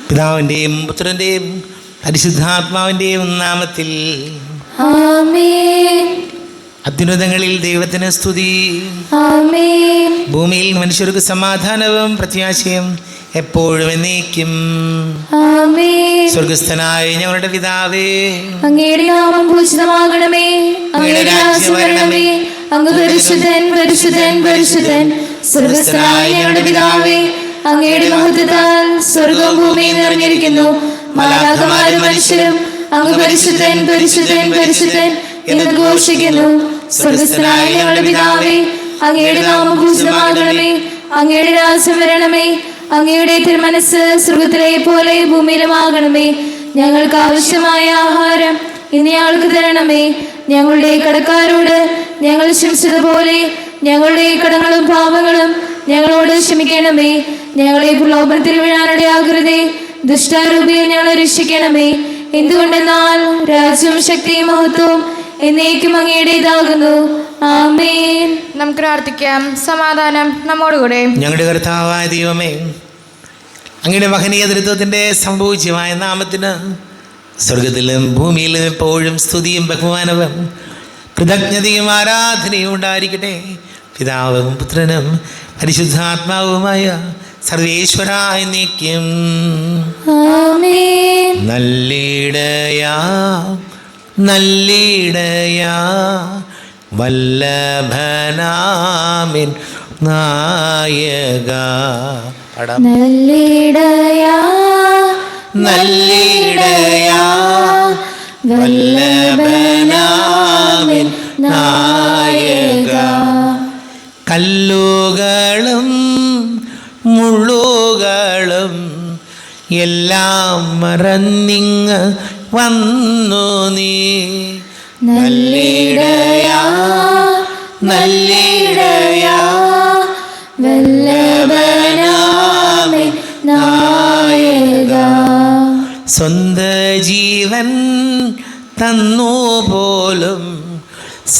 പിതാവിൻ്റെയും പുത്രൻ്റെയും പരിശുദ്ധാത്മാവിൻ്റെയും നാമത്തിൽ ആമേൻ. അത്യുന്നതങ്ങളിൽ ദൈവത്തിന് സ്തുതി. ആമേൻ. ഭൂമിയിൽ മനുഷ്യർക്ക് സമാധാനവും പ്രത്യാശയും എപ്പോഴും എന്നേക്കും. ആമേൻ. സ്വർഗസ്ഥനായ ഞങ്ങളുടെ പിതാവേ, അങ്ങയുടെ നാമം പൂജിതമാകണമേ. അങ്ങയുടെ രാജ്യം വരണമേ. അങ്ങ് പരിശുദ്ധൻ പരിശുദ്ധൻ പരിശുദ്ധൻ. സ്വർഗസ്ഥനായ ഞങ്ങളുടെ പിതാവേ, അങ്ങയുടെ മഹത്വത്താൽ സ്വർഗവും ഭൂമിയും നിറഞ്ഞിരിക്കുന്നു. മാലാഖമാരും മനുഷ്യരും അങ്ങ് പരിശുദ്ധൻ പരിശുദ്ധൻ പരിശുദ്ധൻ എന്ന് ഘോഷിക്കുന്നു. സ്വർഗസ്ഥനായ ഞങ്ങളുടെ പിതാവേ, അങ്ങയുടെ നാമം പൂജിതമാകണമേ. അങ്ങയുടെ രാജ്യം വരണമേ. അങ്ങയുടെ തിരുമനസ് സ്വർഗത്തിലെ പോലെ ഭൂമിയിലുമാകണമേ. ഞങ്ങൾക്ക് ആവശ്യമായ ആഹാരം ഇന്ന് ഞങ്ങൾക്ക് തരണമേ. ഞങ്ങളുടെ കടക്കാരോട് ഞങ്ങൾ ക്ഷമിച്ചതുപോലെ ഞങ്ങളുടെ കടങ്ങളും പാപങ്ങളും ഞങ്ങളോട് ക്ഷമിക്കണമേ. ഞങ്ങളെ പ്രലോഭനത്തിൽ വീഴാനിടയാകരുതേ. ദുഷ്ടാരൂപിയെ ഞങ്ങളെ രക്ഷിക്കണമേ. എന്തുകൊണ്ടെന്നാൽ രാജ്യവും ശക്തിയും മഹത്വവും എന്നേക്കും അങ്ങയുടേതാകുന്നു. ആമേൻ. നമുക്ക് പ്രാർത്ഥിക്കാം. സമാധാനം നമ്മോടുകൂടെ. ഞങ്ങളുടെ കർത്താവായ ദൈവമേ, അങ്ങയുടെ മഹനീയ തൃത്വത്തിൻ്റെ സംഭൂജ്യമായ നാമത്തിന് സ്വർഗത്തിലും ഭൂമിയിലും എപ്പോഴും സ്തുതിയും ബഹുമാനവും കൃതജ്ഞതയും ആരാധനയും ഉണ്ടായിരിക്കട്ടെ. പിതാവും പുത്രനും പരിശുദ്ധാത്മാവുമായ സർവേശ്വരായ എന്നേക്കും. ആമേൻ. നല്ലിടയാ നല്ലിടയാ വല്ലഭനാമിൻ നായക. നല്ലിടയാ നല്ലിടയാ വല്ലഭനാമിൻ നായക. കല്ലുകളും മുള്ളുകളും എല്ലാം മറന്നിങ്ങ് വന്നു നീ. നല്ലിടയാ നല്ലിടയാ വല്ലഭനാമിൻ നായക. സ്വന്ത ജീവൻ തന്നു പോലും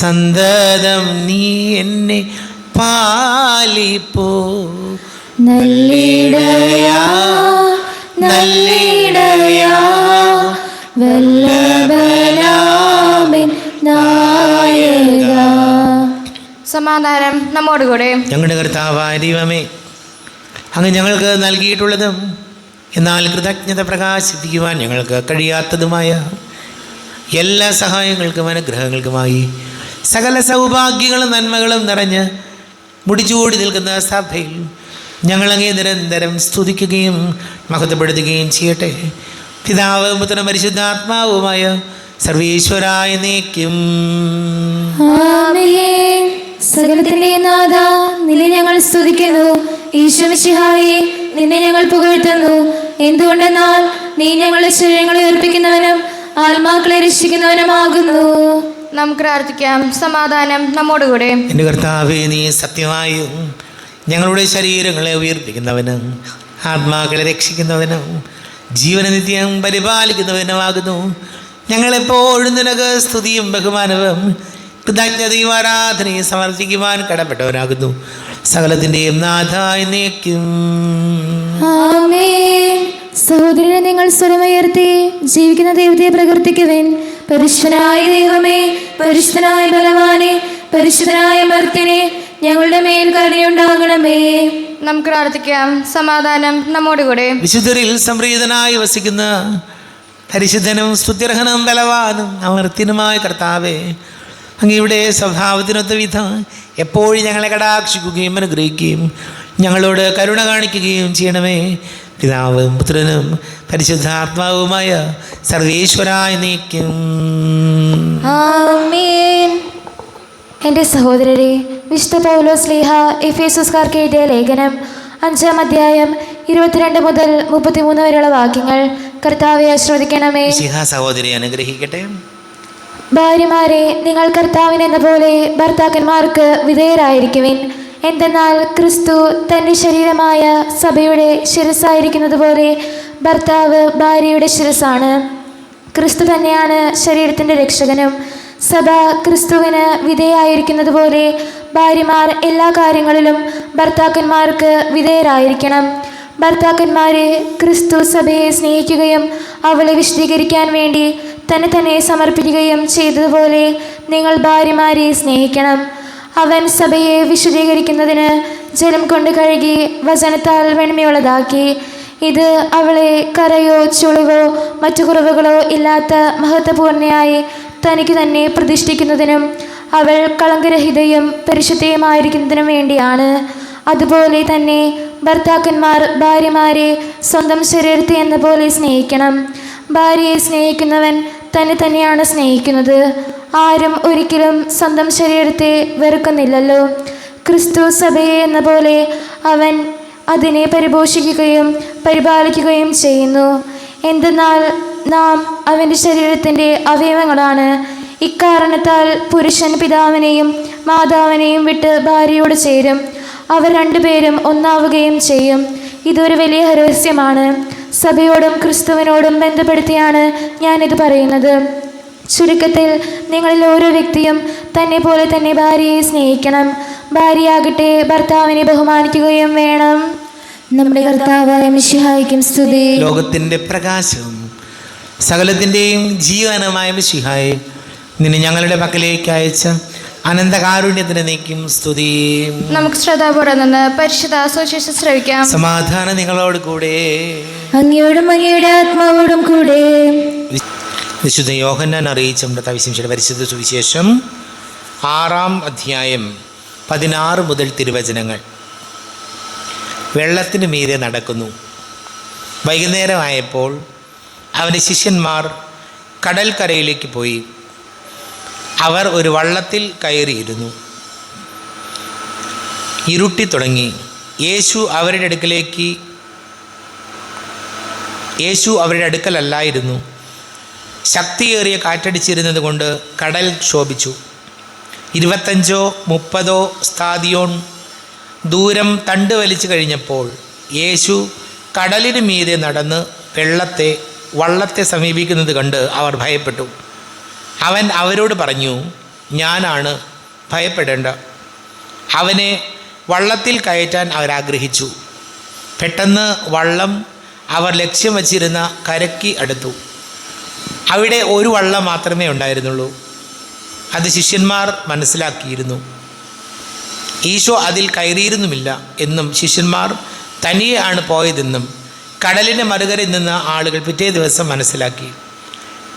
സന്തതം നീ എന്നെ പാലിപ്പോ. നല്ലിടയാ നല്ലിടയാ വല്ലഭനാമിൻ നായക. സമാധാനം നമ്മോടുകൂടെ. ഞങ്ങളുടെ കർത്താവായ ദൈവമേ, അങ്ങ് ഞങ്ങൾക്ക് നൽകിയിട്ടുള്ളതും എന്നാൽ കൃതജ്ഞത പ്രകാശിപ്പിക്കുവാൻ ഞങ്ങൾക്ക് കഴിയാത്തതുമായ എല്ലാ സഹായങ്ങൾക്കും അനുഗ്രഹങ്ങൾക്കുമായി സകല സൗഭാഗ്യങ്ങളും നന്മകളും നിറഞ്ഞ് മുടിച്ചൂടി നിൽക്കുന്ന സഭയിൽ ഞങ്ങളങ്ങേ നിരന്തരം സ്തുതിക്കുകയും മഹത്വപ്പെടുത്തുകയും ചെയ്യട്ടെ. പിതാവ് പുത്രനും പരിശുദ്ധാത്മാവുമായ സർവേശ്വരായ എന്നേക്കും. ആമേൻ. സകലത്തിന്റെ നാഥ, നിന്നെ ഞങ്ങൾ സ്തുതിക്കുന്നു. ഈശോമിശിഹായെ, നിന്നെ ഞങ്ങൾ പുകഴ്ത്തുന്നു. എന്തുകൊണ്ടെന്നാൽ നീ ഞങ്ങളുടെ ശരീരങ്ങളെ ഉയർപ്പിക്കുന്നവനും ആത്മാക്കളെ രക്ഷിക്കുന്നവനുമാകുന്നു. നമുക്ക് പ്രാർത്ഥിക്കാം. സമാധാനം നമ്മോടുകൂടെ. എൻ്റെ കർത്താവേ, നീ സത്യമായും ഞങ്ങളുടെ ശരീരങ്ങളെ ഉയർപ്പിക്കുന്നവനും ആത്മാക്കളെ രക്ഷിക്കുന്നവനും ജീവനനിത്യം പരിപാലിക്കുന്നവനുമാകുന്നു. ഞങ്ങളെപ്പോഴും നിനക്ക് സ്തുതിയും ബഹുമാനവും കൃതജ്ഞതയും ആരാധനയും സമർപ്പിക്കുവാൻ കടപ്പെട്ടവനാകുന്നു. സകലത്തിൻ്റെയും നാഥ എന്നേക്കും. ആമേൻ. സഹോദരനെ, നിങ്ങൾ സ്വരമുയർത്തി ജീവിക്കുന്ന ദൈവത്തെ പ്രകീർത്തിക്കുവിൻ. പരിശുദ്ധനായ ദൈവമേ, പരിശുദ്ധനായ ബലവാനെ, പരിശുദ്ധനായ മർത്യനെ, ഞങ്ങളുടെ മേൽ കരുണയുണ്ടാകണമേ. നമുക്ക് പ്രാർത്ഥിക്കാം. സമാധാനം നമ്മോടുകൂടെ. വിശുദ്ധരിൽ സംപ്രീതനായി വസിക്കുന്ന പരിശുദ്ധനും സ്തുത്യർഹനും ബലവാനും അമർത്യനുമായ കർത്താവേ, അങ്ങയുടെ സ്വഭാവത്തിനൊത്ത വിധം എപ്പോഴും ഞങ്ങളെ കടാക്ഷിക്കുകയും അനുഗ്രഹിക്കുകയും ഞങ്ങളോട് കരുണ കാണിക്കുകയും ചെയ്യണമേ. പിതാവും പുത്രനും പരിശുദ്ധാത്മാവുമായ സർവേശ്വരായ എന്നേക്കും. ആമേൻ. എൻ്റെ സഹോദരരെ, വിശുദ്ധ പൗലോസ് ശ്ലീഹ എഫേസുസ്കാർക്ക് എഴുതിയ ലേഖനം 5-ാം അധ്യായം 22 മുതൽ 33 വരെയുള്ള വാക്യങ്ങൾ കർത്താവെ ആശ്രവദിക്കണമേ. സഹോദരി അനുഗ്രഹിക്കട്ടെ. ഭാര്യമാരെ, നിങ്ങൾ കർത്താവിനെന്ന പോലെ ഭർത്താക്കന്മാർക്ക് വിധേയരായിരിക്കുവിൻ. എന്തെന്നാൽ ക്രിസ്തു തൻ്റെ ശരീരമായ സഭയുടെ ശിരസ്സായിരിക്കുന്നത് പോലെ ഭർത്താവ് ഭാര്യയുടെ ശിരസ്സാണ്. ക്രിസ്തു തന്നെയാണ് ശരീരത്തിൻ്റെ രക്ഷകനും. സഭ ക്രിസ്തുവിന് വിധേയായിരിക്കുന്നത് പോലെ ഭാര്യമാർ എല്ലാ കാര്യങ്ങളിലും ഭർത്താക്കന്മാർക്ക് വിധേയരായിരിക്കണം. ഭർത്താക്കന്മാരെ, ക്രിസ്തു സഭയെ സ്നേഹിക്കുകയും അവളെ വിശദീകരിക്കാൻ വേണ്ടി തന്നെ സമർപ്പിക്കുകയും ചെയ്തതുപോലെ നിങ്ങൾ ഭാര്യമാരെ സ്നേഹിക്കണം. അവൻ സഭയെ വിശദീകരിക്കുന്നതിന് ജലം കൊണ്ട് കഴുകി വചനത്താൽ വെണ്മയുള്ളതാക്കി. ഇത് അവളെ കരയോ ചുളിവോ മറ്റു കുറവുകളോ ഇല്ലാത്ത മഹത്വപൂർണ്ണയായി തനിക്ക് തന്നെ പ്രതിഷ്ഠിക്കുന്നതിനും അവൾ കളങ്കരഹിതയും പരിശുദ്ധയുമായിരിക്കുന്നതിനും വേണ്ടിയാണ്. അതുപോലെ തന്നെ ഭർത്താക്കന്മാർ ഭാര്യമാരെ സ്വന്തം ശരീരത്തെ എന്ന പോലെ സ്നേഹിക്കണം. ഭാര്യയെ സ്നേഹിക്കുന്നവൻ തന്നെയാണ് സ്നേഹിക്കുന്നത്. ആരും ഒരിക്കലും സ്വന്തം ശരീരത്തെ വെറുക്കുന്നില്ലല്ലോ. ക്രിസ്തു സഭയെ എന്ന പോലെ അവൻ അതിനെ പരിപോഷിക്കുകയും പരിപാലിക്കുകയും ചെയ്യുന്നു. എന്തെന്നാൽ നാം അവൻ്റെ ശരീരത്തിൻ്റെ അവയവങ്ങളാണ്. ഇക്കാരണത്താൽ പുരുഷൻ പിതാവിനെയും മാതാവിനെയും വിട്ട് ഭാര്യയോട് ചേരും, അവർ രണ്ടുപേരും ഒന്നാവുകയും ചെയ്യും. ഇതൊരു വലിയ രഹസ്യമാണ്. സഭയോടും ക്രിസ്തുവിനോടും ബന്ധപ്പെടുത്തിയാണ് ഞാനിത് പറയുന്നത്. ചുരുക്കത്തിൽ നിങ്ങളിൽ ഓരോ വ്യക്തിയും തന്നെ പോലെ തന്നെ ഭാര്യയെ സ്നേഹിക്കണം. ഭാര്യയാകട്ടെ ഭർത്താവിനെ ബഹുമാനിക്കുകയും വേണം. നമ്മുടെ കർത്താവായ മിശിഹായ്ക്കും സ്തുതി. ലോകത്തിൻ്റെ പ്രകാശവും സകലത്തിൻ്റെയും ജീവനുമായ മിശിഹായെ, നിന്നെ ഞങ്ങളുടെ പക്കലേക്ക് അയച്ച അനന്തകാരുണ്യത്തിന് നീക്കും സ്തുതി. നമുക്ക് ശ്രദ്ധാപൂർവ്വം നിന്ന് പരിശുദ്ധ സുവിശേഷം ശ്രവിക്കാം. സമാധാനം നിങ്ങളോട് കൂടെ. അങ്ങയോടും അങ്ങയുടെ ആത്മാവോടും കൂടെ. വിശുദ്ധ യോഹന്നാൻ അറിയിച്ച നമ്മുടെ പരിശുദ്ധ സുവിശേഷം 6-ാം അധ്യായം 16 മുതൽ തിരുവചനങ്ങൾ. വെള്ളത്തിന് മീതെ നടക്കുന്നു. വൈകുന്നേരമായപ്പോൾ അവൻ്റെ ശിഷ്യന്മാർ കടൽക്കരയിലേക്ക് പോയി. അവർ ഒരു വള്ളത്തിൽ കയറിയിരുന്നു. ഇരുട്ടി തുടങ്ങി. യേശു അവരുടെ അടുക്കലല്ലായിരുന്നു. ശക്തിയേറിയ കാറ്റടിച്ചിരുന്നത് കൊണ്ട് കടൽ ക്ഷോഭിച്ചു. 25-30 സ്താദിയോൺ ദൂരം തണ്ട് വലിച്ചു കഴിഞ്ഞപ്പോൾ യേശു കടലിന് മീതെ നടന്ന് വള്ളത്തെ സമീപിക്കുന്നത് കണ്ട് അവർ ഭയപ്പെട്ടു. അവൻ അവരോട് പറഞ്ഞു, ഞാനാണ്, ഭയപ്പെടേണ്ട. അവനെ വള്ളത്തിൽ കയറ്റാൻ അവരാഗ്രഹിച്ചു. പെട്ടെന്ന് വള്ളം അവർ ലക്ഷ്യം വച്ചിരുന്ന കരയ്ക്ക് അടുത്തു. അവിടെ ഒരു വള്ളം മാത്രമേ ഉണ്ടായിരുന്നുള്ളൂ. അത് ശിഷ്യന്മാർ മനസ്സിലാക്കിയിരുന്നു. ഈശോ അതിൽ കയറിയിരുന്നുമില്ല എന്നും ശിഷ്യന്മാർ തനിയെ ആണ് പോയതെന്നും കടലിൻ്റെ മറുകരയിൽ നിന്ന് ആളുകൾ പിറ്റേ ദിവസം മനസ്സിലാക്കി.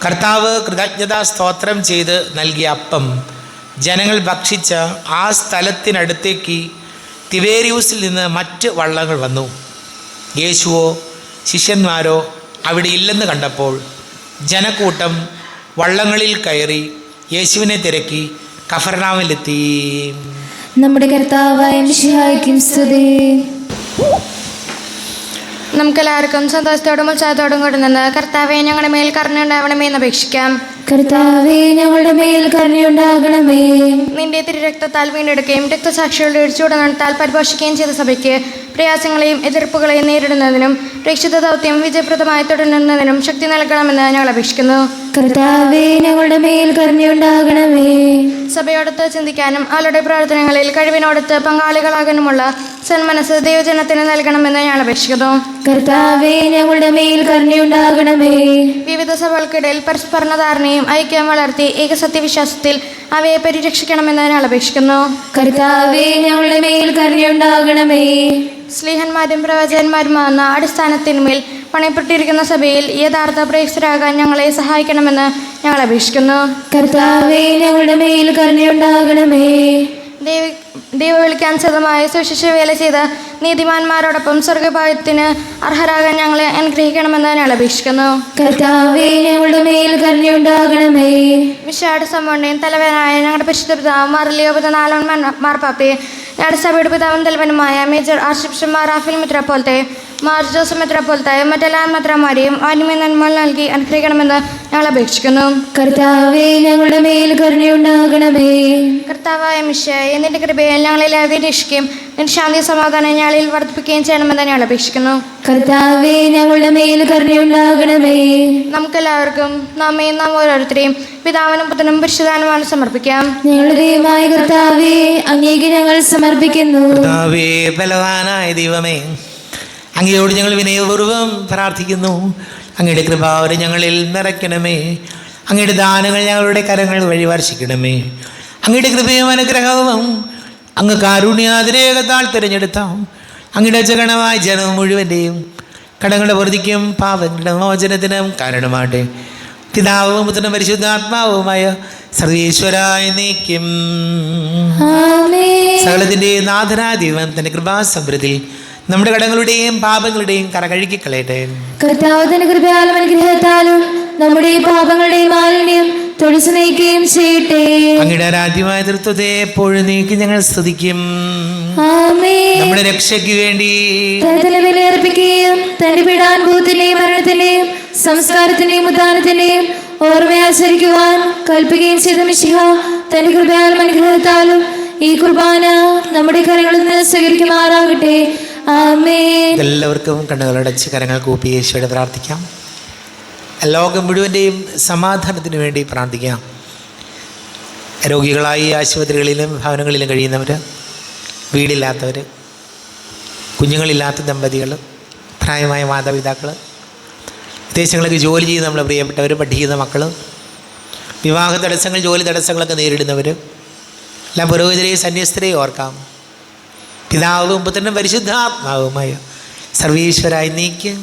കർത്താവ് കൃതജ്ഞതാ സ്തോത്രം ചെയ്ത് നൽകിയ അപ്പം ജനങ്ങൾ ഭക്ഷിച്ച ആ സ്ഥലത്തിനടുത്തേക്ക് തിബേരിയൂസിൽ നിന്ന് മറ്റ് വള്ളങ്ങൾ വന്നു. യേശുവോ ശിഷ്യന്മാരോ അവിടെ ഇല്ലെന്ന് കണ്ടപ്പോൾ ജനക്കൂട്ടം വള്ളങ്ങളിൽ കയറി യേശുവിനെ തിരക്കി കഫർനാമിലെത്തി. നമ്മുടെ കർത്താവായ മിശിഹായ്ക്കും സ്തുതി. നമുക്കെല്ലാവർക്കും സന്തോഷത്തോടും ഉത്സാഹത്തോടും കൂടെ നിന്ന് കർത്താവെ ഞങ്ങളുടെ മേൽ കരുണയുണ്ടാവണമേ എന്ന് അപേക്ഷിക്കാം. കർത്താവേ ഞങ്ങളുടെ മേൽ കരുണയുണ്ടാകണമേ. നിന്റെ തിരുരക്തത്താൽ വീണ്ടെടുക്കുകയും രക്തസാക്ഷികളുടെ ഒഴിച്ചുകൂടെ നടത്താൽ പരിപോഷിക്കുകയും ചെയ്ത സഭയ്ക്ക് പ്രയാസങ്ങളെയും എതിർപ്പുകളെയും നേരിടുന്നതിനും രക്ഷിത ദൗത്യം വിജയപ്രദമായി തുടരുന്നതിനും ശക്തി നൽകണമെന്ന് ഞങ്ങൾ അപേക്ഷിക്കുന്നു. കർത്താവേ ഞങ്ങളുടെ മേൽ കരുണയുണ്ടാകണമേ. സഭയോടൊത്ത് ചിന്തിക്കാനും അവരുടെ പ്രവർത്തനങ്ങളിൽ കഴിവിനോടൊത്ത് പങ്കാളികളാകാനുമുള്ള സന്മനസ് ദൈവജനത്തിന് നൽകണമെന്ന് ഞങ്ങൾ അപേക്ഷിക്കുന്നു. കർത്താവേ ഞങ്ങളുടെ മേൽ കരുണയുണ്ടാകണമേ. വിവിധ സഭകൾക്കിടയിൽ പരസ്പര ധാരണയും ഐക്യം വളർത്തി ഏകസത്യവിശ്വാസത്തിൽ അവയെ പരിരക്ഷിക്കണമെന്ന് ഞങ്ങൾ അപേക്ഷിക്കുന്നു. കർത്താവേ ഞങ്ങളുടെ മേൽ കരുണയുണ്ടാകണമേ. സ്ലീഹന്മാരും പ്രവചകന്മാരുമാകുന്ന അടിസ്ഥാനത്തിന്മേൽ പണിപ്പെട്ടിരിക്കുന്ന സഭയിൽ യഥാർത്ഥ പ്രേക്ഷിതരാകാൻ ഞങ്ങളെ സഹായിക്കണമെന്ന് ഞങ്ങൾ അപേക്ഷിക്കുന്നു. കർത്താവേ ഞങ്ങളുടെ മേൽ കരുണയുണ്ടാകണമേ. ദൈവ വിളിക്കാനുസൃതമായ സുശിക്ഷ വേല ചെയ്ത നീതിമാന്മാരോടൊപ്പം സ്വർഗഭാഗ്യത്തിന് അർഹരാകാൻ ഞങ്ങളെ അനുഗ്രഹിക്കണമെന്ന് ഞങ്ങൾ അപേക്ഷിക്കുന്നു. കർത്താവേ ഞങ്ങളുടെ മേൽ കരുണയുണ്ടാകണമേ. വിശാട് സമ്മേളനം തലവനായ ഞങ്ങളുടെ പരിശുദ്ധ പിതാവ് മാർലിയോപത 4 മാർപ്പാപ്പയെ, ഞങ്ങളുടെ സഭയുടെ പിതാവും തലവനുമായ മേജർ ആർച്ച് ബിഷപ്പ് മാർ റാഫേൽ മെത്രാപ്പോലത്തെ, മാർ ജോസഫ് മെത്രാപ്പോലത്തെ മറ്റെല്ലാ മെത്രാന്മാരെയും ആത്മീയ നന്മകൾ നൽകി അനുഗ്രഹിക്കണമെന്ന് ഞങ്ങൾ അപേക്ഷിക്കുന്നു. കർത്താവേ ഞങ്ങളുടെ മേൽ കരുണയുണ്ടാകണമേ. കർത്താവായ മിശിഹായേ, നിന്റെ കൃപയിൽ ഞങ്ങളെല്ലാവരെയും രക്ഷിക്കുകയും നിന്റെ ശാന്തി സമാധാനം ഞങ്ങളിൽ വർദ്ധിപ്പിക്കുകയും ചെയ്യണമെന്ന് ഞങ്ങൾ അപേക്ഷിക്കുന്നു. കർത്താവേ ഞങ്ങളുടെ മേൽ കരുണയുണ്ടാകണമേ. നമുക്കെല്ലാവർക്കും നമ്മയും നാം ഓരോരുത്തരെയും പിതാവിനും പുത്രനും പരിശുദ്ധാത്മാവിനും സമർപ്പിക്കാം. ഞങ്ങളുടെ ദൈവമായ കർത്താവേ, അങ്ങേക്ക് ഞങ്ങൾ സമർപ്പിക്കുന്നു. കർത്താവേ, ബലവാനായ ദൈവമേ, അങ്ങയോട് ഞങ്ങൾ വിനയപൂർവ്വം പ്രാർത്ഥിക്കുന്നു. അങ്ങയുടെ കൃപാവരം ഞങ്ങളിൽ നിറയ്ക്കണമേ. അങ്ങയുടെ ദാനങ്ങൾ ഞങ്ങളുടെ കരങ്ങൾ വഴി വർഷിക്കണമേ. അങ്ങയുടെ കൃപയും അനുഗ്രഹവും അങ്ങ് കാരുണ്യാതിരേകത്താൽ തിരഞ്ഞെടുത്താം അങ്ങയുടെ ജഗണമായ ജനം മുഴുവൻ്റെയും കടങ്ങളുടെ വൃദ്ധിക്കും പാപങ്ങളുടെ മോചനത്തിനും കാരണമാട്ടെ. പിതാവും പുത്രനും പരിശുദ്ധാത്മാവുമായ സർവീശ്വരായ നീക്കും. സകലത്തിൻ്റെ നാഥനായ ദൈവം തൻ്റെ കൃപാസമൃദ്ധി നമ്മുടെ കടങ്ങളുടെയും പാപങ്ങളുടെയും കറ കഴുകിക്കളയട്ടെ. കർത്താവിന്റെ കൃപയാലും അനുഗ്രഹത്താലും നമ്മുടെ പാപങ്ങളുടെയും മാലിന്യം തുടച്ചു നീക്കുകയും ചെയ്യട്ടെ. അങ്ങയുടെ ആരാധ്യമായ തൃത്വത്തെ എപ്പോഴും നീക്കി ഞങ്ങൾ സ്തുതിക്കും. നമ്മുടെ രക്ഷയ്ക്ക് വേണ്ടി ബലിയർപ്പിക്കുകയും തന്റെ പീഡാനുഭവത്തിന്റെയും മരണത്തിന്റെയും സംസ്കാരത്തിന്റെയും ഉദ്ധാനത്തിന്റെയും ഓർമ്മയാചരിക്കുവാൻ കൽപ്പിക്കുകയും ചെയ്ത മിശിഹ തന്റെ കൃപയാലും അനുഗ്രഹത്താലും ഈ കുർബാന നമ്മുടെ കരങ്ങളിൽ നിന്ന് സ്വീകരിക്കുമാറാകട്ടെ. ആമേൻ. എല്ലാവർക്കും കണ്ണുകളടച്ച് കരങ്ങൾ കൂപ്പി യേശുവോട് പ്രാർത്ഥിക്കാം. ലോകം മുഴുവൻ്റെയും സമാധാനത്തിന് വേണ്ടി പ്രാർത്ഥിക്കാം. രോഗികളായി ആശുപത്രികളിലും ഭവനങ്ങളിലും കഴിയുന്നവർ, വീടില്ലാത്തവർ, കുഞ്ഞുങ്ങളില്ലാത്ത ദമ്പതികൾ, പ്രായമായ മാതാപിതാക്കൾ, വിദേശങ്ങളിലേക്ക് ജോലി ചെയ്യുന്ന നമ്മളെ പ്രിയപ്പെട്ടവർ, പഠിക്കുന്ന മക്കൾ, വിവാഹ തടസ്സങ്ങൾ, ജോലി തടസ്സങ്ങളൊക്കെ നേരിടുന്നവർ, എല്ലാം പുരോഹിതരെയും സന്യസ്തരെയും ഓർക്കാം. പിതാവും പുത്രനും പരിശുദ്ധാത്മാവുമായ സർവീശ്വരായി നീക്കും.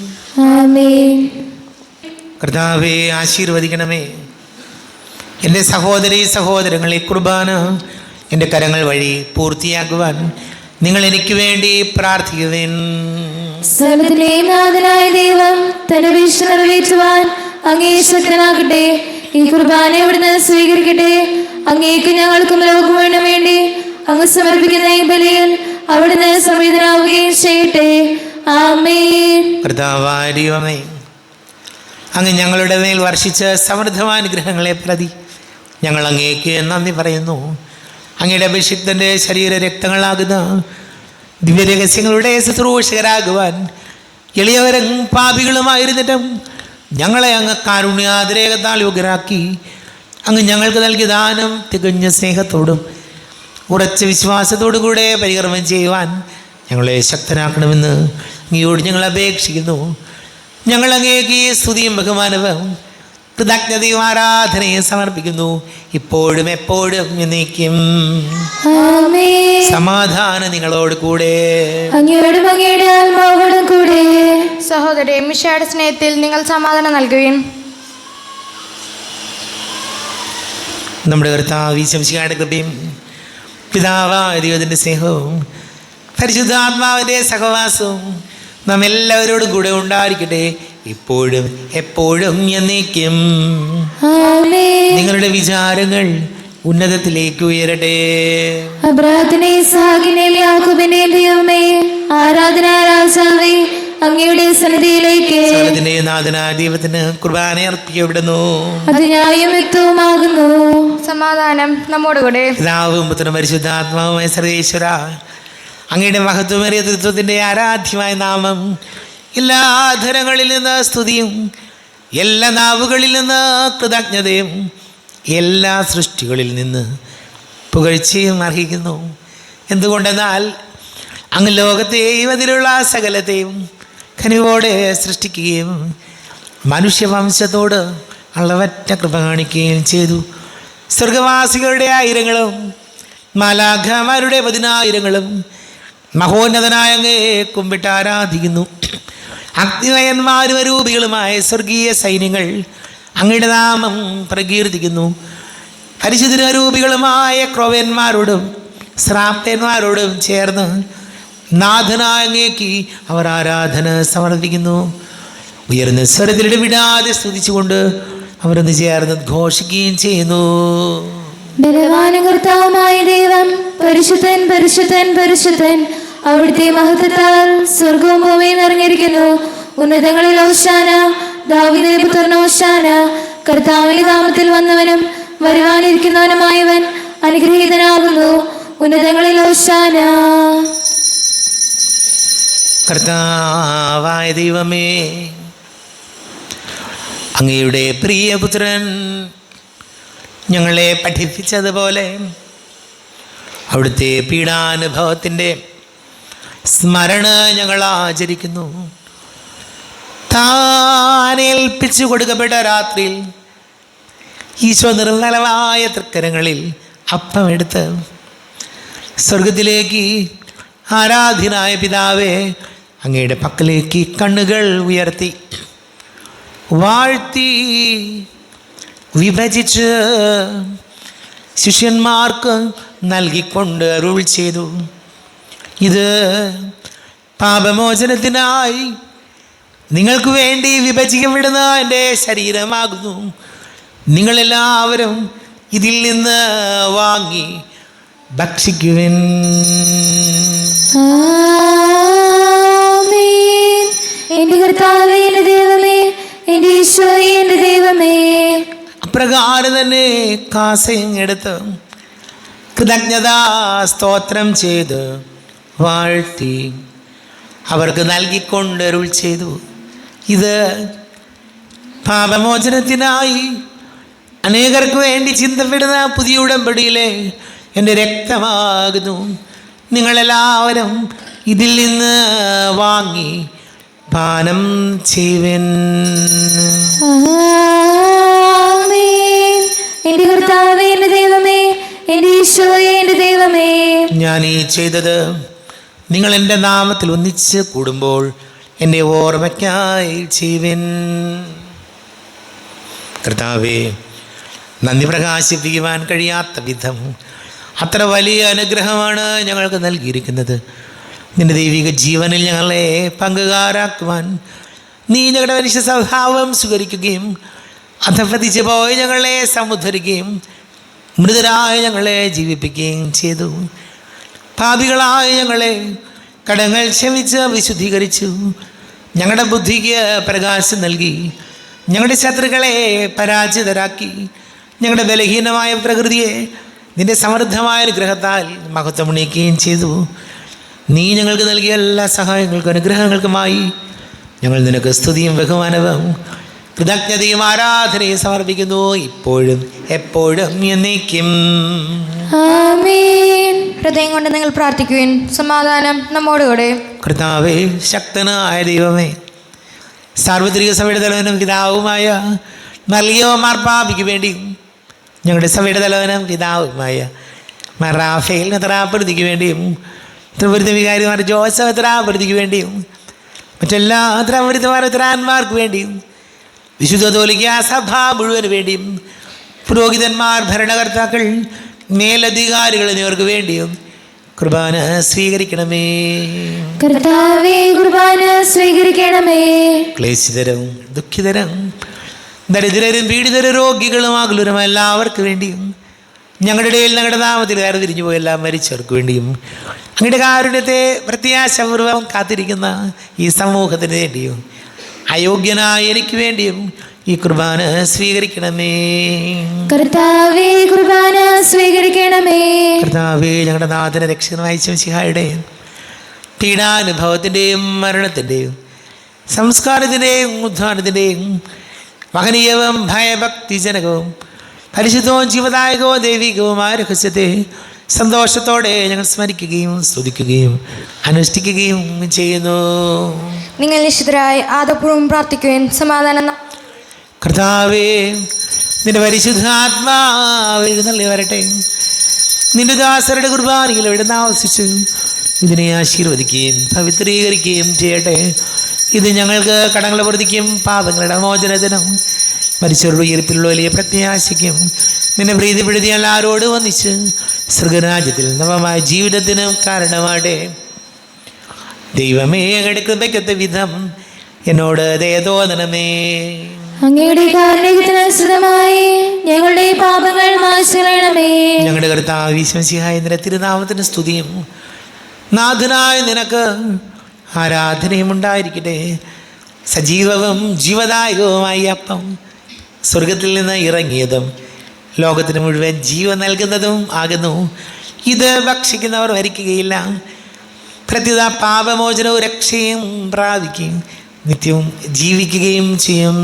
കർത്താവേ, ആശീർവദിക്കണമേ. എൻ്റെ സഹോദരീ സഹോദരങ്ങളെ, കുർബാന എൻ്റെ കരങ്ങൾ വഴി പൂർത്തിയാക്കുവാൻ നിങ്ങൾ എനിക്ക് വേണ്ടി പ്രാർത്ഥിക്കുവേൻ. സകലത്തിന്റെയും നാഥനായ ദൈവം തന്റെ വീഴ്ച നിറവേറ്റുവാൻ അങ്ങേ ശക്തനാകട്ടെ. ഈ കുർബാന ഇവിടുന്ന് സ്വീകരിക്കട്ടെ. അങ്ങേക്ക് ഞങ്ങൾക്കും ലോകം വേണ്ട വേണ്ടി അങ്ങ് സമർപ്പിക്കുന്ന ഈ ബലിയിൽ അവിടുന്ന് സംവേദനാവുകയും ചെയ്യട്ടെ. ആമേൻ. കർത്താവായ ദൈവമേ, അങ്ങ് ഞങ്ങളുടെ മേൽ വർഷിച്ച സമൃദ്ധമായ അനുഗ്രഹങ്ങളെ പ്രതി ഞങ്ങൾ അങ്ങേക്ക് നന്ദി പറയുന്നു. അങ്ങയുടെ അഭിഷിക്തൻ്റെ ശരീര രക്തങ്ങളാകുന്ന ദിവ്യരഹസ്യങ്ങളുടെ ശുശ്രൂഷകരാകുവാൻ എളിയവരും പാപികളുമായിരുന്നിട്ടും ഞങ്ങളെ അങ്ങ് കാരുണ്യാതിരേകത്താൽ യോഗ്യരാക്കി. അങ്ങ് ഞങ്ങൾക്ക് നൽകിയ ദാനം തികഞ്ഞ സ്നേഹത്തോടും ഉറച്ച വിശ്വാസത്തോടു കൂടെ പരികർമ്മം ചെയ്യുവാൻ ഞങ്ങളെ ശക്തനാക്കണമെന്ന് അങ്ങയോട് ഞങ്ങൾ അപേക്ഷിക്കുന്നു. ഞങ്ങൾ അങ്ങേക്ക് സ്തുതിയും ബഹുമാനവും കൃതജ്ഞതയും ആരാധനയും സമർപ്പിക്കുന്നു, ഇപ്പോഴും എപ്പോഴും എന്നേക്കും. സമാധാനം നിങ്ങളോട് കൂടെ. സഹോദരേ, മിശിഹായുടെ സ്നേഹത്തിൽ നിങ്ങൾ സമാധാനം നൽകുകയും നമ്മുടെ കർത്താവ് ഈശോമിശിഹായുടെ കൃപയും പിതാവായ ദൈവത്തിൻ്റെ സ്നേഹവും പരിശുദ്ധാത്മാവിൻ്റെ സഹവാസവും നാം എല്ലാവരോടും കൂടെ ഉണ്ടായിരിക്കട്ടെ, ഇപ്പോഴും എപ്പോഴും എന്നേക്കും. നിങ്ങളുടെ വിചാരങ്ങൾ ഉന്നതത്തിലേക്ക് ഉയരട്ടെ. അബ്രാഹത്തിനെയും ഇസ്ഹാക്കിനെയും യാക്കോബിനെയും ദൈവമേ, ആരാധന രാജാവേ, അങ്ങയുടെ സന്നിധിയിലേക്ക് സകലത്തിന്റെ നാഥനായ ദൈവത്തിന് കുർബാന അർപ്പിക്കപ്പെടുന്നു. അത് ന്യായം വ്യക്തവുമാകുന്നു. സമാധാനം നമ്മോടുകൂടെ. പിതാവും പുത്രനും പരിശുദ്ധാത്മാവുമായ സർവേശ്വര, അങ്ങയുടെ മഹത്വമേറിയ തൃത്വത്തിൻ്റെ ആരാധ്യമായ നാമം എല്ലാ ധരങ്ങളിൽ നിന്ന് സ്തുതിയും എല്ലാ നാവുകളിൽ നിന്ന് കൃതജ്ഞതയും എല്ലാ സൃഷ്ടികളിൽ നിന്ന് പുകഴ്ചയും അർഹിക്കുന്നു. എന്തുകൊണ്ടെന്നാൽ അങ്ങ് ലോകത്തെയും അതിലുള്ള സകലത്തെയും കനിവോടെ സൃഷ്ടിക്കുകയും മനുഷ്യവംശത്തോട് അളവറ്റ കൃപ കാണിക്കുകയും ചെയ്തു. സ്വർഗവാസികളുടെ ആയിരങ്ങളും മാലാഖമാരുടെ 10,000ങ്ങളും മഹോന്നതനായ അങ്ങേ കുമ്പിട്ട് ആരാധിക്കുന്നു. അഗ്നിമയന്മാരും അരൂപികളുമായ സ്വർഗീയ സൈന്യങ്ങൾ അങ്ങയുടെ നാമം പ്രകീർത്തിക്കുന്നു. പരിശുദ്ധരൂപികളുമായ ക്രോവന്മാരോടും ശ്രാപ്തന്മാരോടും ചേർന്ന് നാഥനായ അങ്ങേക്ക് അവർ ആരാധന സമർപ്പിക്കുന്നു. ഉയർന്ന സ്വരത്തിലിടെ വിടാതെ സ്തുതിച്ചുകൊണ്ട് അവരൊന്ന് ചേർന്ന് ഘോഷിക്കുകയും ചെയ്യുന്നു. ബലവാനും കർത്താവുമായ ദൈവം, പരിശുദ്ധൻ പരിശുദ്ധൻ പരിശുദ്ധൻ, അവിടുത്തെ മഹത്വത്താൽ സ്വർഗവും ഭൂമിയും നിറഞ്ഞിരിക്കുന്നു. ഉന്നതങ്ങളിൽ ഓശാന, ദാവീദിന്റെ പുത്രന് ഓശാന. കർത്താവിന്റെ നാമത്തിൽ വന്നവനും വരുവാനിരിക്കുന്നവനുമായവൻ അനുഗ്രഹീതനാകുന്നു. ഉന്നതങ്ങളിൽ ഓശാന. കർത്താവായ ദൈവമേ, അങ്ങയുടെ പ്രിയപുത്രൻ ഞങ്ങളെ പഠിപ്പിച്ചതുപോലെ അവിടുത്തെ പീഡാനുഭവത്തിൻ്റെ സ്മരണ ഞങ്ങൾ ആചരിക്കുന്നു. താൻ ഏൽപ്പിച്ചു കൊടുക്കപ്പെട്ട രാത്രിയിൽ ഈശോ നിർമ്മലമായ തൃക്കരങ്ങളിൽ അപ്പമെടുത്ത് സ്വർഗത്തിലേക്ക് ആരാധ്യനായ പിതാവേ അങ്ങയുടെ പക്കലേക്ക് കണ്ണുകൾ ഉയർത്തി വാഴ്ത്തി വിഭജിച്ച് ശിഷ്യന്മാർക്ക് നൽകിക്കൊണ്ട് അരുൾ ചെയ്തു, ഇത് പാപമോചനത്തിനായി നിങ്ങൾക്ക് വേണ്ടി വിഭജിക്കപ്പെടുന്ന എൻ്റെ ശരീരമാകുന്നു. നിങ്ങളെല്ലാവരും ഇതിൽ നിന്ന് വാങ്ങി ഭക്ഷിക്കുവിൻ. ആമേൻ. എൻ്റെ കർത്താവേ, എൻ്റെ ദൈവമേ, എൻ്റെ ഈശോയേ, എൻ്റെ ദൈവമേ. അപ്രകാരം തന്നെ കാസയും എടുത്ത് കൃതജ്ഞതാ സ്തോത്രം ചെയ്ത് വാഴ്ത്തി അവർക്ക് നൽകിക്കൊണ്ട് അരുൾ ചെയ്തു, ഇത് പാപമോചനത്തിനായി അനേകർക്ക് വേണ്ടി ചിന്തപ്പെടുന്ന പുതിയ ഉടമ്പടിയിലെ എൻ്റെ രക്തമാകുന്നു. നിങ്ങളെല്ലാവരും ഇതിൽ നിന്ന് വാങ്ങി പാനം ചെയ്യുവിൻ. ആമേൻ. എൻ്റെ കർത്താവേ, എൻ്റെ ദൈവമേ, എൻ്റെ ഈശോയേ, എൻ്റെ ദൈവമേ. ഞാൻ ഈ ചെയ്തത് നിങ്ങൾ എൻ്റെ നാമത്തിൽ ഒന്നിച്ച് കൂടുമ്പോൾ എൻ്റെ ഓർമ്മയ്ക്കായി ചെയ്യുവിൻ. കർത്താവേ, നന്ദി പ്രകാശിപ്പിക്കുവാൻ കഴിയാത്ത വിധം അത്ര വലിയ അനുഗ്രഹമാണ് ഞങ്ങൾക്ക് നൽകിയിരിക്കുന്നത്. നിൻ്റെ ദൈവിക ജീവനിൽ ഞങ്ങളെ പങ്കുകാരാക്കുവാൻ നീ ഞങ്ങളുടെ മനുഷ്യ സ്വഭാവം സ്വീകരിക്കുകയും അധപതിച്ച് പോയി ഞങ്ങളെ സമുദ്ധരിക്കുകയും മൃതരായ ഞങ്ങളെ ജീവിപ്പിക്കുകയും ചെയ്തു. പാപികളായ ഞങ്ങളെ കടങ്ങൾ ക്ഷമിച്ച് വിശുദ്ധീകരിച്ചു. ഞങ്ങളുടെ ബുദ്ധിക്ക് പ്രകാശം നൽകി ഞങ്ങളുടെ ശത്രുക്കളെ പരാജിതരാക്കി. ഞങ്ങളുടെ ബലഹീനമായ പ്രകൃതിയെ നിന്റെ സമൃദ്ധമായ അനുഗ്രഹത്താൽ മഹത്വമുണീക്കുകയും ചെയ്തു. നീ ഞങ്ങൾക്ക് നൽകിയ എല്ലാ സഹായങ്ങൾക്കും അനുഗ്രഹങ്ങൾക്കുമായി ഞങ്ങൾ നിനക്ക് സ്തുതിയും ബഹുമാനവും കൃതജ്ഞതയും ആരാധനയും സമർപ്പിക്കുന്നു, ഇപ്പോഴും എപ്പോഴും എന്നേക്കും. ആമേൻ. ഹൃദയം കൊണ്ട് നിങ്ങൾ പ്രാർത്ഥിക്കുവിൻ. സമാധാനം നമ്മോടുകൂടെ. കർത്താവേ, ശക്തനായ ദൈവമേ, സാർവത്രിക സഭയുടെ തലവനും പിതാവുമായ നൽകിയോ മാർപ്പാപ്പിക്ക് വേണ്ടിയും ഞങ്ങളുടെ സഭയുടെ തലവനും പിതാവുമായ റാഫേൽ മെത്രാപ്പൊലീത്തയ്ക്ക് വേണ്ടിയും ത്രിപുരത്തെ വികാരിമാർ ജോസഫ് മെത്രാപ്പൊലീത്തയ്ക്ക് വേണ്ടിയും മറ്റെല്ലാ മെത്രാന്മാർക്ക് വേണ്ടിയും വിശുദ്ധ കത്തോലിക്കാ സഭ മുഴുവന് വേണ്ടിയും പുരോഹിതന്മാർ, ഭരണകർത്താക്കൾ, മേലധികാരികൾ എന്നിവർക്ക് വേണ്ടിയും കുർബാന സ്വീകരിക്കണമേ. കർത്താവേ, കുർബാന സ്വീകരിക്കണമേ. ക്ലേശിതരും ദുഃഖിതരും ദരിദ്രരും പീഡിതരും രോഗികളും ആകുലരും എല്ലാവർക്കും വേണ്ടിയും ഞങ്ങളുടെ ഇടയിൽ ഞങ്ങളുടെ നാമത്തിൽ വേർതിരിഞ്ഞു പോയി എല്ലാം മരിച്ചവർക്ക് വേണ്ടിയും അങ്ങയുടെ കാരുണ്യത്തെ പ്രത്യാശപൂർവ്വം കാത്തിരിക്കുന്ന ഈ സമൂഹത്തിന് വേണ്ടിയും അയോഗ്യനായ എനിക്ക് വേണ്ടിയും ഈ കുർബാന സ്വീകരിക്കണമേ. കർത്താവേ, കുർബാന സ്വീകരിക്കണമേ. കർത്താവേ, ഞങ്ങളുടെ നാഥന രക്ഷകനായ മിശിഹായുടെ പീഡാനുഭവത്തിൻ്റെയും മരണത്തിൻ്റെയും സംസ്കാരത്തിൻ്റെയും ഉദ്ധാനത്തിൻ്റെയും മഹനീയവും ഭയഭക്തിജനകവും പരിശുദ്ധവും ജീവദായകവും ദൈവികവുമായ രഹസ്യത്തെ സന്തോഷത്തോടെ ഞങ്ങൾ സ്മരിക്കുകയും സ്തുതിക്കുകയും അനുഷ്ഠിക്കുകയും ചെയ്യുന്നു. നിങ്ങൾ നിശ്ചിതരായി ആദപൂർവ്വം പ്രാർത്ഥിക്കുവിൻ. സമാധാനം. കർത്താവേ, നിന്റെ പരിശുദ്ധാത്മാവ് എഴുന്നള്ളി വരട്ടെ. നിന്റെ ദാസരുടെ കുർബാനയിൽ എവിടെ ആവശ്യിച്ച് ഇതിനെ ആശീർവദിക്കുകയും പവിത്രീകരിക്കുകയും ചെയ്യട്ടെ. ഇത് ഞങ്ങൾക്ക് കടങ്ങളുടെ പ്രതിക്കും പാപങ്ങളുടെ മോചനത്തിനും മരിച്ചവരുടെ ഉയർപ്പിലുള്ള വലിയ പ്രത്യാശയ്ക്കും നിന്നെ പ്രീതിപ്പെടുത്തി എല്ലാവരോടും ഒന്നിച്ച് സ്വർഗരാജ്യത്തിൽ നവമായ ജീവിതത്തിനും കാരണമാട്ടെ. ദൈവമേ, അങ്ങയുടെ കൃപയ്ക്കൊത്ത വിധം എന്നോട് ദയ തോന്നണമേ. അങ്ങയുടെ കാരുണ്യത്തിനനുസൃതമായി ഞങ്ങളുടെ പാപങ്ങൾ മായ്ച്ചുകളയണമേ. ഞങ്ങളുടെ കർത്താവ് ഈശോ മിശിഹായ നിന്റെ തിരുനാമത്തിന് സ്തുതിയും നാഥനായ നിനക്ക് ആരാധനയും ഉണ്ടായിരിക്കട്ടെ. സജീവവും ജീവദായകവുമായി അപ്പം സ്വർഗത്തിൽ നിന്ന് ഇറങ്ങിയതും ലോകത്തിന് മുഴുവൻ ജീവൻ നൽകുന്നതും ആകുന്നു. ഇത് ഭക്ഷിക്കുന്നവർ മരിക്കുകയില്ല, പ്രത്യുത പാപമോചനവും രക്ഷയും പ്രാപിക്കുകയും നിത്യവും ജീവിക്കുകയും ചെയ്യും.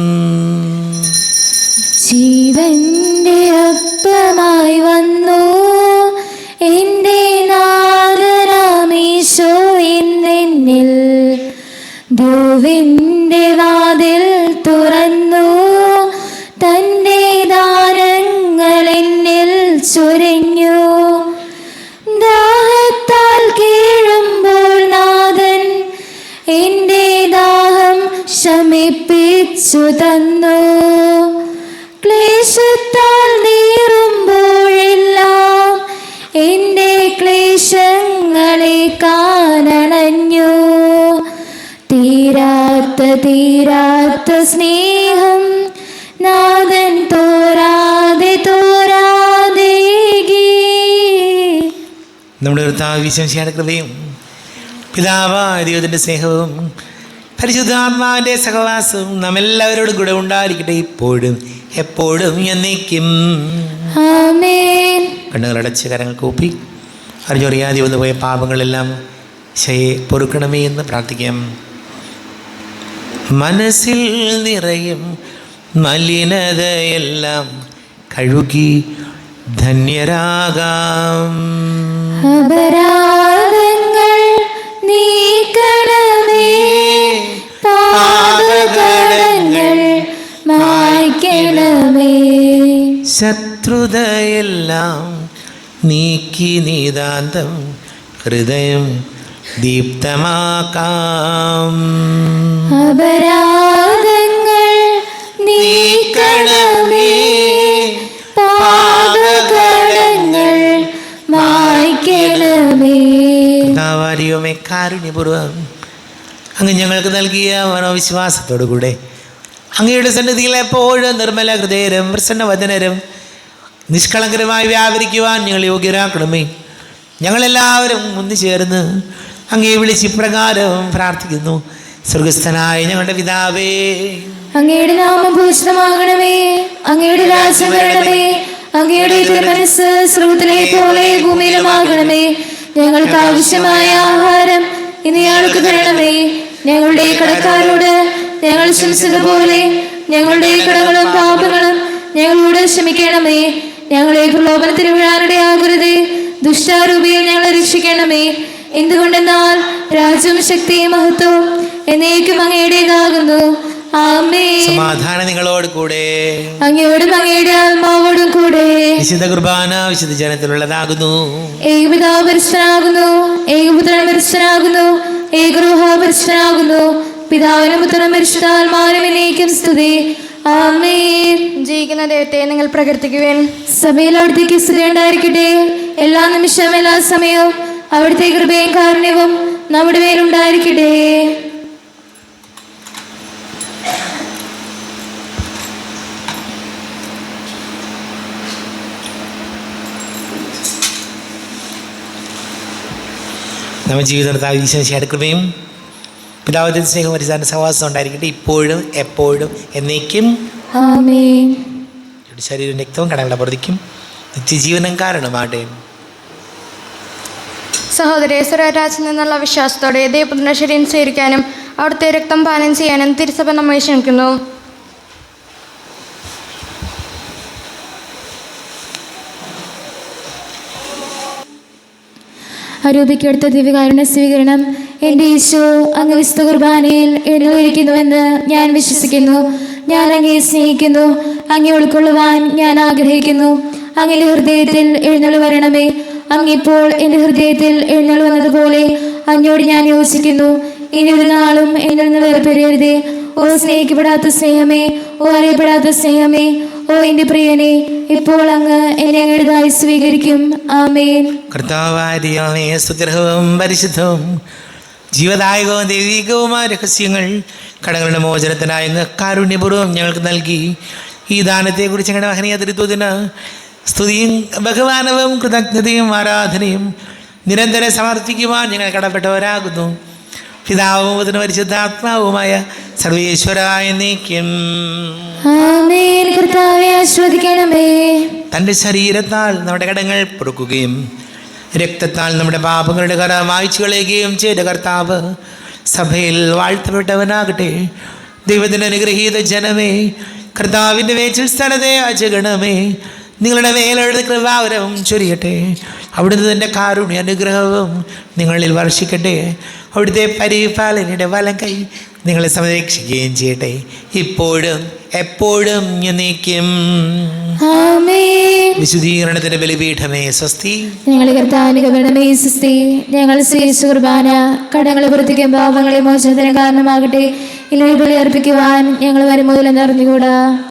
ജീവന്റെ അപ്പമായി വന്നു എൻ്റെ നാഥനാമീശോ എന്നെ ക്രിസ്തുവിൻ്റെ വാതിൽ തുറന്നു, തൻ്റെ ദാനങ്ങൾ എന്നിൽ ചൊരിഞ്ഞു. ദാഹത്താൽ കീഴുമ്പോൾ നാഥൻ എൻ്റെ ദാഹം ശമിപ്പിച്ചു തന്നു. ക്ലേശത്താൽ നീറുമ്പോഴെല്ലാം എൻ്റെ ക്ലേശങ്ങളെ കാണണഞ്ഞു. തീരാത്ത സ്നേഹം നാഥൻ തോരാതെ നമ്മുടെ കർത്താവ് വിശംസിയുടെ കൃപയും പിതാവായ ദൈവത്തിൻ്റെ സ്നേഹവും പരിശുദ്ധാത്മാവിൻ്റെ സഹവാസവും നമ്മെല്ലാവരോടും കൂടെ ഉണ്ടായിരിക്കട്ടെ, ഇപ്പോഴും എപ്പോഴും എന്നേക്കും. ആമേൻ. കണ്ണുകളടച്ച് കരങ്ങൾ കൂപ്പി അറിഞ്ഞറിയാതെ വന്നു പോയ പാപങ്ങളെല്ലാം ശയെ പൊറുക്കണമേ എന്ന് പ്രാർത്ഥിക്കാം. മനസ്സിൽ നിറയും മലിനതയെല്ലാം കഴുകി ധന്യരാകാം. അപരാധങ്ങൾ നീക്കണമേ, പാപകടങ്ങൾ മായ്ക്കണമേ. ശത്രുതയെല്ലാം നീക്കി നീതാന്തം ഹൃദയം ദീപ്തമാക്കാം. അപരാധങ്ങൾ നീക്കണമേ, പാപകടങ്ങൾ മായ്ക്കണമേ. കർത്താവാരിയോമേ കാരുണ്യപൂർവ്വം അങ്ങ് ഞങ്ങൾക്ക് നൽകിയ മനോവിശ്വാസത്തോടു കൂടെ അങ്ങയുടെ സന്നിധിയിൽ എപ്പോഴും നിർമ്മല ഹൃദയരും പ്രസന്നവദനരും നിഷ്കളങ്കരമായി വ്യാപരിക്കുവാൻ ഞങ്ങൾ യോഗ്യരാക്കണമേ. ഞങ്ങളെല്ലാവരും ഒന്നുചേർന്ന് അങ്ങയെ വിളിച്ച് ഇപ്രകാരം പ്രാർത്ഥിക്കുന്നു. സ്വർഗസ്ഥനായ ഞങ്ങളുടെ പിതാവേ, അങ്ങയുടെ നാമം പൂജിതമാകണമേ, അങ്ങയുടെ രാജ്യം വരണമേ, അങ്ങയുടെ തിരുമനസ്സ് സ്വർഗ്ഗത്തിലെ പോലെ ഭൂമിയിലുമാകണമേ. ഞങ്ങൾക്ക് ആവശ്യമായ ആഹാരം ഇന്ന് ഞങ്ങൾക്ക് തരണമേ. ഞങ്ങളുടെ കടക്കാരോട് ഞങ്ങൾ ക്ഷമിച്ചതുപോലെ ഞങ്ങളുടെ കടങ്ങളും പാപങ്ങളും ഞങ്ങളോട് ക്ഷമിക്കണമേ. ഞങ്ങളെ പ്രലോഭനത്തിൽ വീഴാനിടയാകരുതേ, ദുഷ്ടാരൂപിയിൽ ഞങ്ങളെ രക്ഷിക്കണമേ. എന്തുകൊണ്ടെന്നാൽ രാജ്യവും ശക്തിയും മഹത്വവും എന്നേക്കും അങ്ങയുടേതാകുന്നു. ആമേൻ. സമാധാനം നിങ്ങളോട് കൂടെ, അങ്ങയോടും അങ്ങയുടെ ആത്മാവോടും കൂടെ. വിശുദ്ധ കുർബാന വിശുദ്ധ ജനത്തിലുള്ളതാകുന്നു. ഏകപിതാവ് പരിശുദ്ധനാകുന്നു, ഏകപുത്രൻ പരിശുദ്ധനാകുന്നു, ഏകരൂഹ പരിശുദ്ധനാകുന്നു. പിതാവിനും പുത്രനും പരിശുദ്ധാത്മാവിനും എന്നേക്കും സ്തുതി. ആമേൻ. ജീവിക്കുന്ന ദൈവത്തെ നിങ്ങൾ പ്രകീർത്തിക്കുവേൻ. സഭയിൽ അവിടുത്തേക്ക് സ്തുതി ഉണ്ടായിരിക്കട്ടെ. എല്ലാ നിമിഷവും എല്ലാ സമയവും അവിടുത്തെ കൃപയും കാരുണ്യവും നമ്മുടെ മേലുണ്ടായിരിക്കട്ടെ. നമ്മുടെ ജീവിതത്തിൽ ഈശോയുടെ കൃപയും പിതാവിന്റെ സ്നേഹവും പരിശുദ്ധാത്മാവിന്റെ സഹവാസം ഉണ്ടായിരിക്കട്ടെ, ഇപ്പോഴും എപ്പോഴും എന്നേക്കും. ആമേൻ. ശരീരം രക്തവും കടങ്ങളുടെ പ്രതിക്കും നിത്യജീവനം കാരണമാട്ടെ. സഹോദരി, സ്വർഗ്ഗരാജ്യത്തിൽ നിന്നുള്ള വിശ്വാസത്തോടെ ദൈവപുത്രന്റെ ശരീരം സ്വീകരിക്കാനും അവിടുത്തെ രക്തം പാനം ചെയ്യാനും തിരുസഭ നമ്മെ ക്ഷണിക്കുന്നു. അരൂപിക്കെടുത്ത ദിവ്യകാരുണ്യ സ്വീകരണം. എൻ്റെ ഈശോ അങ്ങ് വിശുദ്ധ കുർബാനയിൽ എഴുന്നള്ളിരിക്കുന്നുവെന്ന് ഞാൻ വിശ്വസിക്കുന്നു. ഞാൻ അങ്ങയെ സ്നേഹിക്കുന്നു, അങ്ങേ ഉൾക്കൊള്ളുവാൻ ഞാൻ ആഗ്രഹിക്കുന്നു. അങ്ങയുടെ ഹൃദയത്തിൽ എഴുന്നള്ളി വരണമേ. അങ്ങിപ്പോൾ എൻ്റെ ഹൃദയത്തിൽ എഴുന്നള്ളി വന്നതുപോലെ അങ്ങയോട് ഞാൻ യോജിക്കുന്നു. ഇനി ഒരു നാളും എന്നിൽ നിന്ന് വേർപിരിയരുതേ. ഓ സ്നേഹിക്കപ്പെടാത്ത സ്നേഹമേ, ഓ അറിയപ്പെടാത്ത സ്നേഹമേ, ഓ എൻ്റെ പ്രിയനെ, ഇപ്പോൾ അങ്ങ് എന്നെ അങ്ങയുടേതായി സ്വീകരിക്കും. ആമേൻ. കർത്താവായ സുഗ്രഹവും പരിശുദ്ധവും ജീവദായകവും ദൈവികവുമായ രഹസ്യങ്ങൾ കടങ്ങളുടെ മോചനത്തിനായി കാരുണ്യപൂർവ്വം ഞങ്ങൾക്ക് നൽകി ഈ ദാനത്തെക്കുറിച്ച് ഞങ്ങളുടെ മഹനീയ തൃത്വത്തിന് സ്തുതിയും ബഹുമാനവും കൃതജ്ഞതയും ആരാധനയും നിരന്തരം സമർപ്പിക്കുവാൻ ഞങ്ങൾ കടപ്പെട്ടവരാകുന്നു. പിതാവും പുത്രനും പരിശുദ്ധാത്മാവുമായ സർവേശ്വരായ എന്നേക്കും. ആമേൻ. കർത്താവേ ആശ്വദിക്കണമേ. തൻ്റെ ശരീരത്താൽ നമ്മുടെ കടങ്ങൾ പൊറുക്കുകയും രക്തത്താൽ നമ്മുടെ പാപങ്ങളുടെ കറ മായ്ച്ചു കളയുകയും ചെയ്ത കർത്താവ് സഭയിൽ വാഴ്ത്തപ്പെട്ടവനാകട്ടെ. ദൈവത്തിൻ്റെ അനുഗ്രഹീത ജനമേ, കർത്താവിൻ്റെ വേച്ചിൽ സ്ഥലത്തെ അജഗണമേ, നിങ്ങളുടെ മേലെഴുത കൃപാവരവും ചൊരിയട്ടെ. അവിടുന്ന് തൻ്റെ കാരുണ്യ അനുഗ്രഹവും നിങ്ങളിൽ വർഷിക്കട്ടെ. അവിടുത്തെ പരിപാലനയുടെ വലം കൈ നിങ്ങളെ സംരക്ഷിക്കുകയും ചെയ്യട്ടെ, ഇപ്പോഴും എപ്പോഴും എന്നേക്കും. ആമേൻ. വിശുദ്ധീകരണത്തിന്റെ ബലിപീഠമേ സ്വസ്തി. ഞങ്ങളുടെ കർത്താവിന്റെ സ്വസ്തി. ഞങ്ങൾ സ്വീകരിച്ച കുർബാന കടങ്ങളെ വൃത്തിക്കും പാപങ്ങളെ മോചനത്തിന് കാരണമാകട്ടെ. ഇല്ലെങ്കിൽ ബലി അർപ്പിക്കുവാൻ ഞങ്ങൾ വരുമൂലം നിറഞ്ഞുകൂടാ.